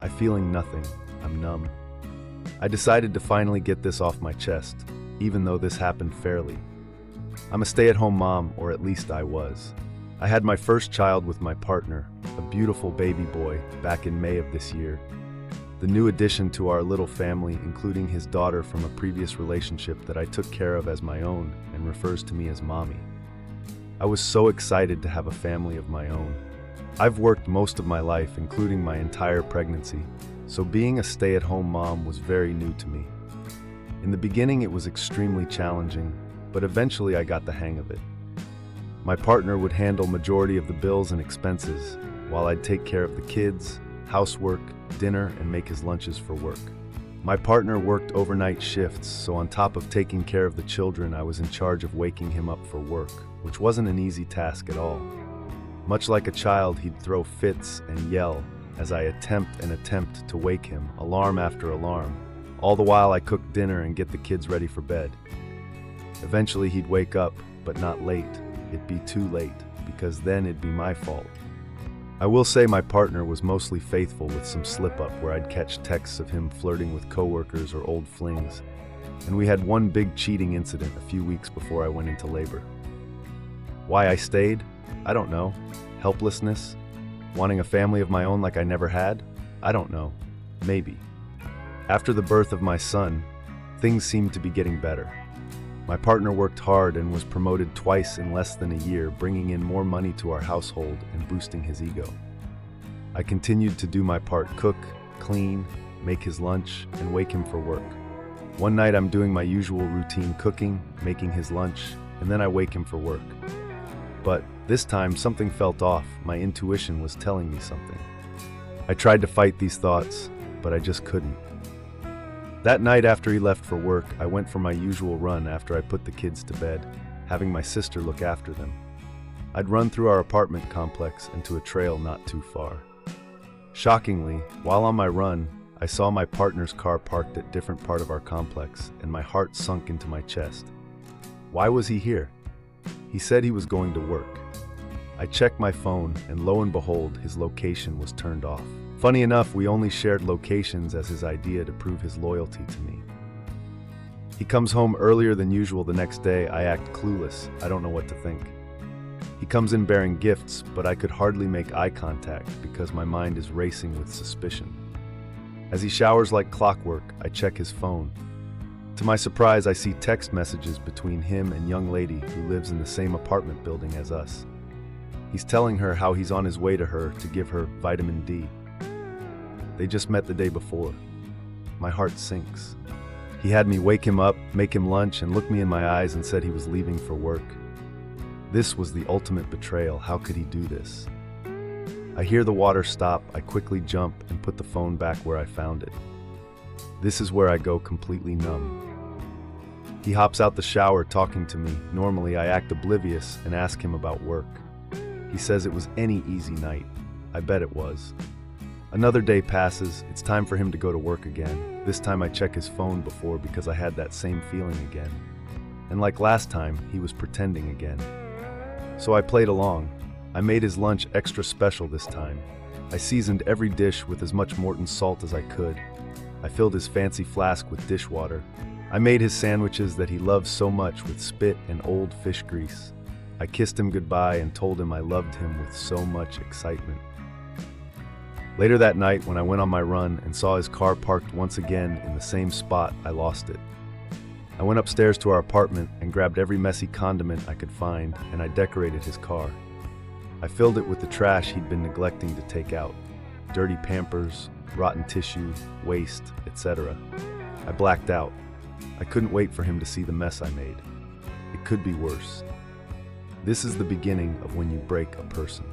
I'm feeling nothing. I'm numb. I decided to finally get this off my chest, even though this happened fairly. I'm a stay-at-home mom, or at least I was. I had my first child with my partner, a beautiful baby boy, back in May of this year. The new addition to our little family, including his daughter from a previous relationship that I took care of as my own and refers to me as mommy. I was so excited to have a family of my own. I've worked most of my life, including my entire pregnancy, so being a stay-at-home mom was very new to me. In the beginning, it was extremely challenging, but eventually I got the hang of it. My partner would handle majority of the bills and expenses, while I'd take care of the kids, housework, dinner, and make his lunches for work. My partner worked overnight shifts, so on top of taking care of the children, I was in charge of waking him up for work, which wasn't an easy task at all. Much like a child, he'd throw fits and yell as I attempt to wake him, alarm after alarm. All the while I cooked dinner and get the kids ready for bed. Eventually he'd wake up, but not late. It'd be too late, because then it'd be my fault. I will say my partner was mostly faithful with some slip-up where I'd catch texts of him flirting with coworkers or old flings. And we had one big cheating incident a few weeks before I went into labor. Why I stayed? I don't know. Helplessness? Wanting a family of my own like I never had? I don't know. Maybe. After the birth of my son, things seemed to be getting better. My partner worked hard and was promoted twice in less than a year, bringing in more money to our household and boosting his ego. I continued to do my part: cook, clean, make his lunch, and wake him for work. One night I'm doing my usual routine cooking, making his lunch, and then I wake him for work. But this time something felt off. My intuition was telling me something. I tried to fight these thoughts, but I just couldn't. That night after he left for work, I went for my usual run after I put the kids to bed, having my sister look after them. I'd run through our apartment complex and to a trail not too far. Shockingly, while on my run, I saw my partner's car parked at a different part of our complex, and my heart sunk into my chest. Why was he here? He said he was going to work. I checked my phone, and lo and behold, his location was turned off. Funny enough, we only shared locations as his idea to prove his loyalty to me. He comes home earlier than usual the next day. I act clueless. I don't know what to think. He comes in bearing gifts, but I could hardly make eye contact because my mind is racing with suspicion. As he showers like clockwork, I check his phone. To my surprise, I see text messages between him and a young lady who lives in the same apartment building as us. He's telling her how he's on his way to her to give her vitamin D. They just met the day before. My heart sinks. He had me wake him up, make him lunch, and look me in my eyes and said he was leaving for work. This was the ultimate betrayal. How could he do this? I hear the water stop. I quickly jump and put the phone back where I found it. This is where I go completely numb. He hops out the shower talking to me. Normally I act oblivious and ask him about work. He says it was any easy night. I bet it was. Another day passes. It's time for him to go to work again. This time I check his phone before because I had that same feeling again. And like last time, he was pretending again. So I played along. I made his lunch extra special this time. I seasoned every dish with as much Morton's salt as I could. I filled his fancy flask with dishwater. I made his sandwiches that he loves so much with spit and old fish grease. I kissed him goodbye and told him I loved him with so much excitement. Later that night, when I went on my run and saw his car parked once again in the same spot, I lost it. I went upstairs to our apartment and grabbed every messy condiment I could find, and I decorated his car. I filled it with the trash he'd been neglecting to take out. Dirty Pampers, rotten tissue, waste, etc. I blacked out. I couldn't wait for him to see the mess I made. It could be worse. This is the beginning of when you break a person.